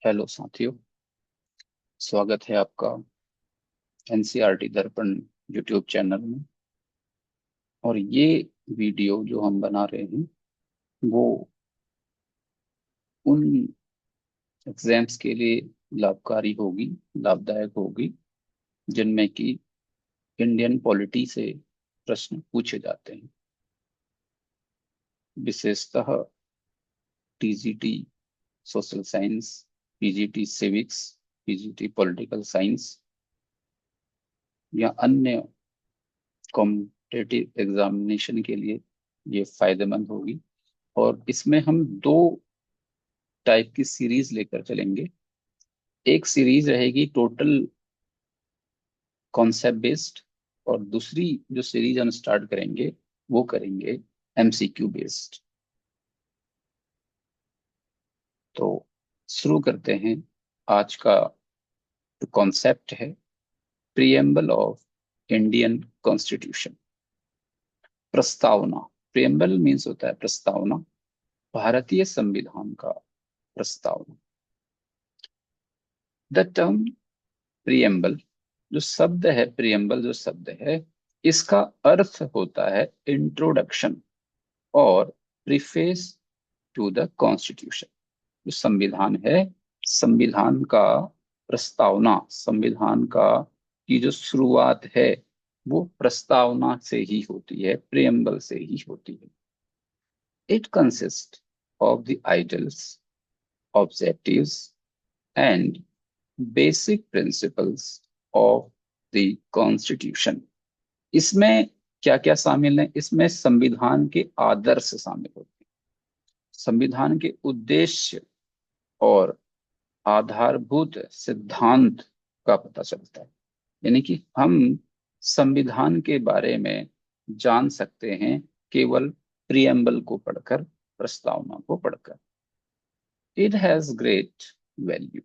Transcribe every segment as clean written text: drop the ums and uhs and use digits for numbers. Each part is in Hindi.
हेलो साथियों। स्वागत है आपका एनसीईआरटी दर्पण यूट्यूब चैनल में। और ये वीडियो जो हम बना रहे हैं वो उन एग्जाम्स के लिए लाभकारी होगी, लाभदायक होगी जिनमें कि इंडियन पॉलिटी से प्रश्न पूछे जाते हैं। विशेषतः TGT social science, PGT civics, PGT political science या अन्य कॉम्पिटिटिव एग्जामिनेशन के लिए ये फायदेमंद होगी। और इसमें हम दो टाइप की सीरीज लेकर चलेंगे। एक सीरीज रहेगी टोटल कॉन्सेप्ट बेस्ड, और दूसरी जो सीरीज हम स्टार्ट करेंगे वो करेंगे एमसीक्यू बेस्ड। तो शुरू करते हैं। आज का जो कॉन्सेप्ट है, प्रिएम्बल ऑफ इंडियन कॉन्स्टिट्यूशन। प्रस्तावना। प्रिएम्बल मीन्स होता है प्रस्तावना, भारतीय संविधान का प्रस्तावना। द टर्म प्रिएम्बल, जो शब्द है, प्रिएम्बल जो शब्द है, इसका अर्थ होता है इंट्रोडक्शन और प्रीफेस टू द कॉन्स्टिट्यूशन। जो संविधान है, संविधान का प्रस्तावना, संविधान का की जो शुरुआत है वो प्रस्तावना से ही होती है, प्रिएम्बल से ही होती है। It consist of the ideals, objectives and basic principles of the constitution. इसमें क्या क्या शामिल है? इसमें संविधान के आदर्श शामिल होते हैं, संविधान के उद्देश्य और आधारभूत सिद्धांत का पता चलता है। यानी कि हम संविधान के बारे में जान सकते हैं केवल प्रिएम्बल को पढ़कर, प्रस्तावना को पढ़कर। It has great value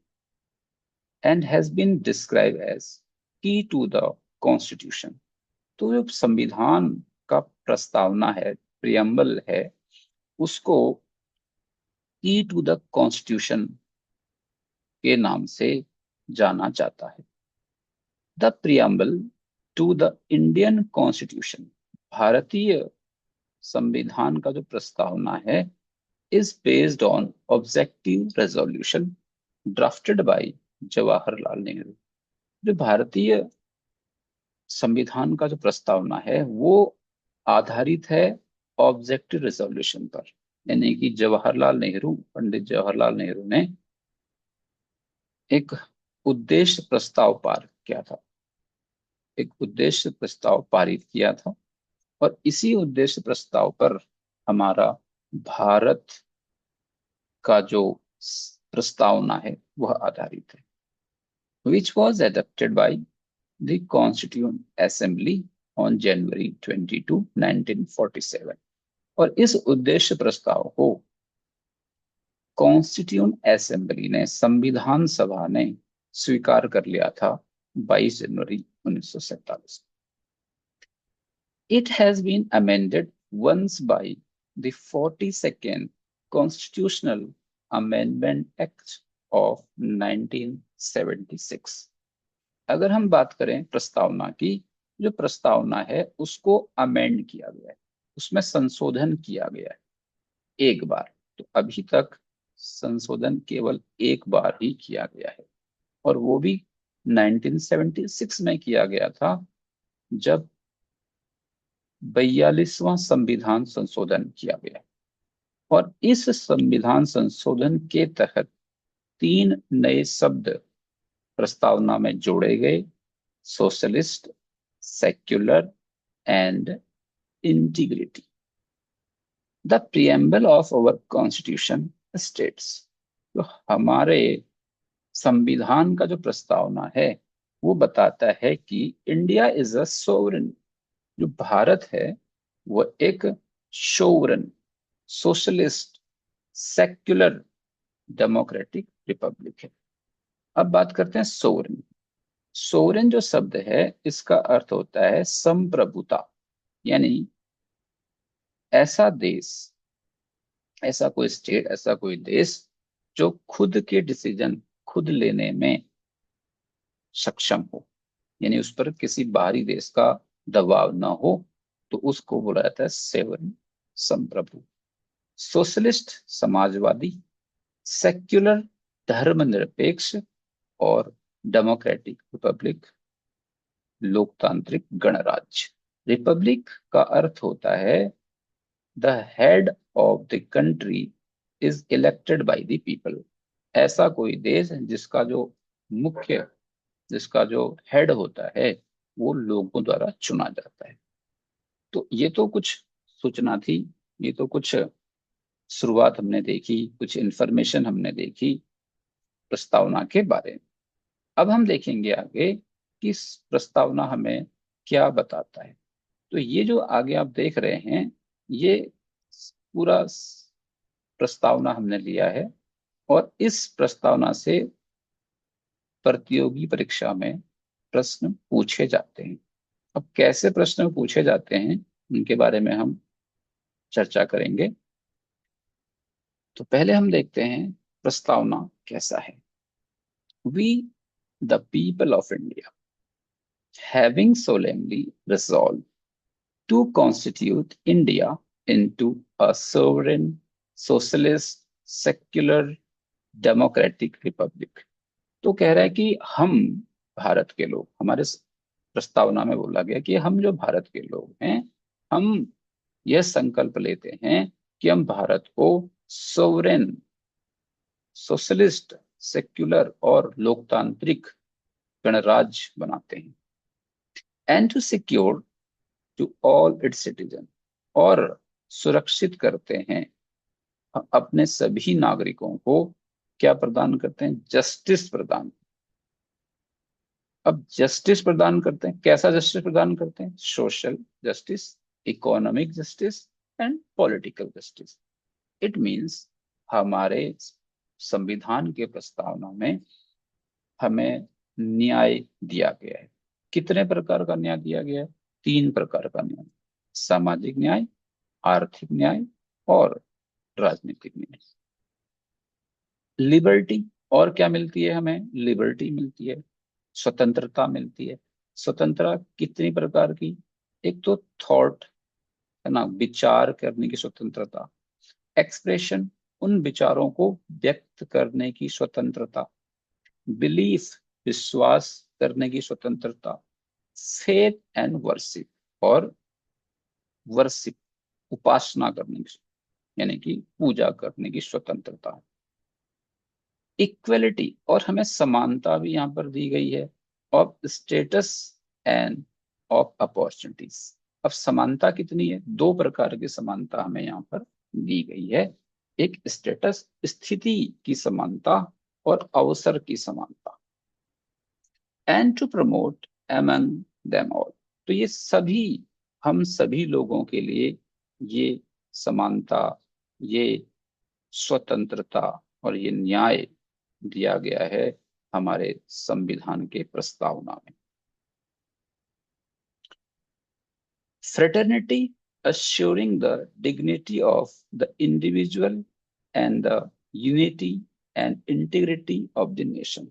and has been describe as key to the constitution. तो जो संविधान का प्रस्तावना है, प्रियम्बल है, उसको की टू द कॉन्स्टिट्यूशन के नाम से जाना जाता है। The preamble to the Indian constitution, भारतीय संविधान का जो प्रस्तावना है, is based on objective resolution drafted by Jawaharlal Nehru. जो भारतीय संविधान का जो प्रस्तावना है वो आधारित है ऑब्जेक्टिव रेजोल्यूशन पर। यानी कि जवाहरलाल नेहरू, पंडित जवाहरलाल नेहरू ने एक उद्देश्य प्रस्ताव पार किया था, एक उद्देश्य प्रस्ताव पारित किया था, और इसी उद्देश्य प्रस्ताव पर हमारा भारत का जो प्रस्तावना है वह आधारित है। Which was adapted by the constituent assembly on January 22, 1947। और इस उद्देश्य प्रस्ताव को कॉन्स्टिट्यूंट असेंबली ने, संविधान सभा ने स्वीकार कर लिया था 22 जनवरी 1947। It has been amended once by the 42nd Constitutional Amendment Act of 1976। अगर हम बात करें प्रस्तावना की, जो प्रस्तावना है उसको अमेंड किया गया है, उसमें संशोधन किया गया है एक बार। तो अभी तक संशोधन केवल एक बार ही किया गया है, और वो भी 1976 में किया गया था, जब 42वां संविधान संशोधन किया गया। और इस संविधान संशोधन के तहत तीन नए शब्द प्रस्तावना में जोड़े गए: socialist, secular and integrity. The preamble of our constitution states, तो हमारे संविधान का जो प्रस्तावना है वो बताता है कि इंडिया इज अ सोवरेन, जो भारत है वो एक sovereign, socialist, secular, democratic Republic है। अब बात करते हैं सोवरेन। सोवरेन जो शब्द है इसका अर्थ होता है संप्रभुता। यानी ऐसा देश, ऐसा कोई स्टेट, ऐसा कोई देश जो खुद के डिसीजन खुद लेने में सक्षम हो, यानी उस पर किसी बाहरी देश का दबाव न हो, तो उसको बोला जाता है सेवन संप्रभु। सोशलिस्ट समाजवादी, सेक्युलर धर्मनिरपेक्ष, और डेमोक्रेटिक रिपब्लिक लोकतांत्रिक गणराज्य। रिपब्लिक का अर्थ होता है the head of the country is elected by the people. ऐसा कोई देश जिसका जो मुख्य, जिसका जो हेड होता है वो लोगों द्वारा चुना जाता है। तो ये तो कुछ सूचना थी, ये तो कुछ शुरुआत हमने देखी, कुछ इंफॉर्मेशन हमने देखी प्रस्तावना के बारे में। अब हम देखेंगे आगे कि इस प्रस्तावना हमें क्या बताता है। तो ये जो आगे आप देख रहे हैं, ये पूरा प्रस्तावना हमने लिया है, और इस प्रस्तावना से प्रतियोगी परीक्षा में प्रश्न पूछे जाते हैं। अब कैसे प्रश्न पूछे जाते हैं उनके बारे में हम चर्चा करेंगे। तो पहले हम देखते हैं प्रस्तावना कैसा है। We the people of India having solemnly resolved to constitute India into a sovereign, socialist, secular, democratic republic। तो कह रहा है कि हम भारत के लोग, हमारे प्रस्तावना में बोला गया कि हम जो भारत के लोग हैं, हम यह संकल्प लेते हैं कि हम भारत को सोवरेन, सोशलिस्ट, सेक्युलर और लोकतांत्रिक गणराज्य बनाते हैं। And to secure to all its citizen, और सुरक्षित करते हैं अपने सभी नागरिकों को, क्या प्रदान करते हैं, जस्टिस प्रदान। अब जस्टिस प्रदान करते हैं, कैसा जस्टिस प्रदान करते हैं, social justice, economic justice and political justice. It means हमारे संविधान के प्रस्तावना में हमें न्याय दिया गया है। कितने प्रकार का न्याय दिया गया है, तीन प्रकार का न्याय, सामाजिक न्याय, आर्थिक न्याय और राजनीतिक न्याय। लिबर्टी, और क्या मिलती है हमें, लिबर्टी मिलती है, स्वतंत्रता मिलती है। स्वतंत्रता कितनी प्रकार की, एक तो थॉट है ना, विचार करने की स्वतंत्रता, एक्सप्रेशन, उन विचारों को व्यक्त करने की स्वतंत्रता, बिलीफ, विश्वास करने की स्वतंत्रता, फेथ एंड वर्शिप, और वर्शिप, उपासना करने की, यानी कि पूजा करने की स्वतंत्रता। इक्वलिटी, और हमें समानता भी यहाँ पर दी गई है, of status end of opportunities. अब समानता कितनी है, दो प्रकार की समानता हमें यहाँ पर दी गई है। एक स्टेटस, स्थिति की समानता, और अवसर की समानता। And to promote among them all, तो ये सभी, हम सभी लोगों के लिए ये समानता, ये स्वतंत्रता और ये न्याय दिया गया है हमारे संविधान के प्रस्तावना में। Fraternity, assuring the dignity of the individual and the unity and integrity of the nation।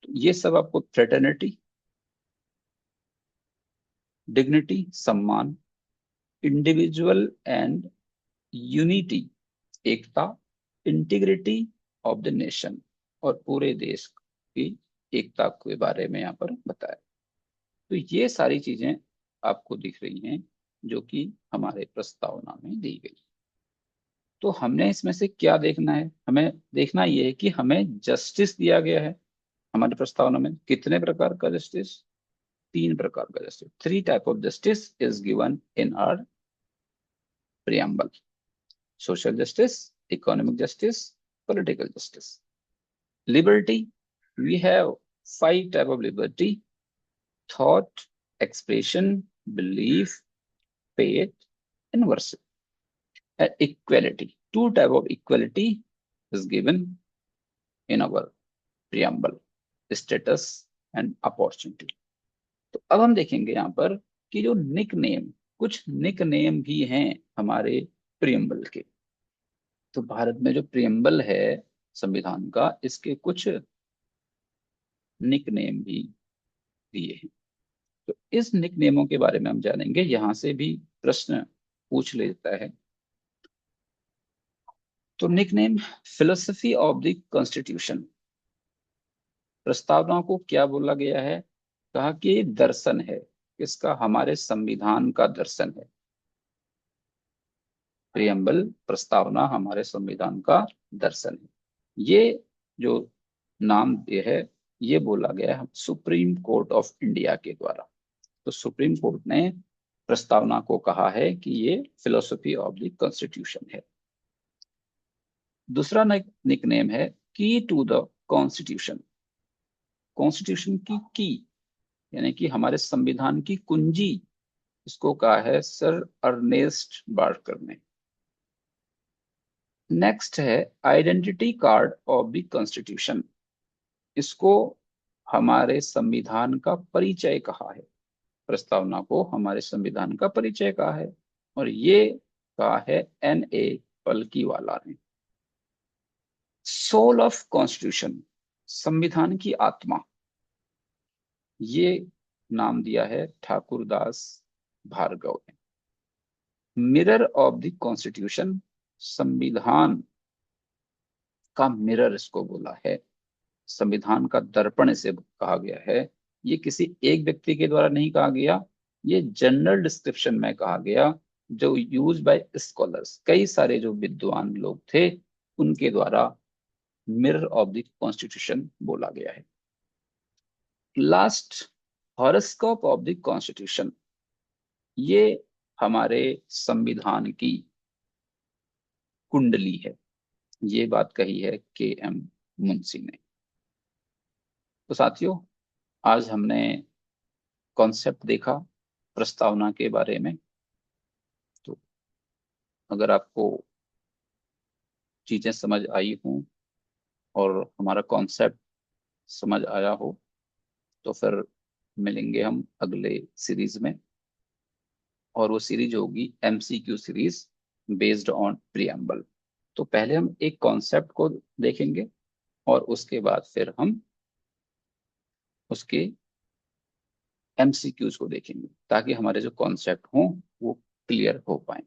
ये सब आपको फ्रेटर्निटी, डिग्निटी सम्मान, individual and unity Ekta, integrity of the nation और पूरे देश की एकता के बारे में यहाँ पर बताया। तो ये सारी चीजें आपको दिख रही हैं जो कि हमारे प्रस्तावना में दी गई। तो हमने इसमें से क्या देखना है, हमें देखना ये है कि हमें जस्टिस दिया गया है हमारी प्रस्तावना में। कितने प्रकार का जस्टिस, तीन प्रकार का justice, three type of justice is given in our preamble: social justice, economic justice, political justice. Liberty, we have five type of liberty: thought, expression, belief, faith, and worship. And equality, two type of equality is given in our preamble: status and opportunity. तो अब हम देखेंगे यहाँ पर कि जो निक नेम, कुछ निक नेम भी हैं हमारे प्रियम्बल के। तो भारत में जो प्रियम्बल है संविधान का, इसके कुछ निक नेम भी दिए हैं। तो इस निक नेमों के बारे में हम जानेंगे, यहां से भी प्रश्न पूछ लेता है। तो nickname, philosophy of the constitution, प्रस्तावना को क्या बोला गया है? कहा कि ये दर्शन है। किसका? हमारे संविधान का दर्शन है। प्रियम्बल, प्रस्तावना हमारे संविधान का दर्शन है। ये जो नाम ये है, ये बोला गया है सुप्रीम कोर्ट ऑफ इंडिया के द्वारा। तो सुप्रीम कोर्ट ने प्रस्तावना को कहा है कि ये फिलोसफी ऑफ द कॉन्स्टिट्यूशन है। दूसरा निकनेम है की टू द कॉन्स्टिट्यूशन। कॉन्स्टिट्यूशन की यानी कि हमारे संविधान की कुंजी, इसको कहा है सर अर्नेस्ट बार्कर ने। नेक्स्ट है identity card of the constitution. इसको हमारे संविधान का परिचय कहा है। प्रस्तावना को हमारे संविधान का परिचय कहा है, और ये कहा है N.A. पलकीवाला ने। सोल ऑफ कॉन्स्टिट्यूशन, संविधान की आत्मा, ये नाम दिया है ठाकुरदास भार्गव ने। मिरर ऑफ द कॉन्स्टिट्यूशन, संविधान का मिरर इसको बोला है। संविधान का दर्पण इसे कहा गया है। ये किसी एक व्यक्ति के द्वारा नहीं कहा गया, ये जनरल डिस्क्रिप्शन में कहा गया, जो यूज बाय स्कॉलर्स, कई सारे जो विद्वान लोग थे उनके द्वारा मिरर ऑफ द कॉन्स्टिट्यूशन बोला गया है। Last, horoscope of the constitution, ये हमारे संविधान की कुंडली है। ये बात कही है K.M. मुंशी ने। तो साथियों, आज हमने कॉन्सेप्ट देखा प्रस्तावना के बारे में। तो अगर आपको चीजें समझ आई हों और हमारा कॉन्सेप्ट समझ आया हो, तो फिर मिलेंगे हम अगले सीरीज में। और वो सीरीज होगी MCQ series based on preamble. तो पहले हम एक कॉन्सेप्ट को देखेंगे और उसके बाद फिर हम उसके MCQs को देखेंगे, ताकि हमारे जो कॉन्सेप्ट हों वो क्लियर हो पाए।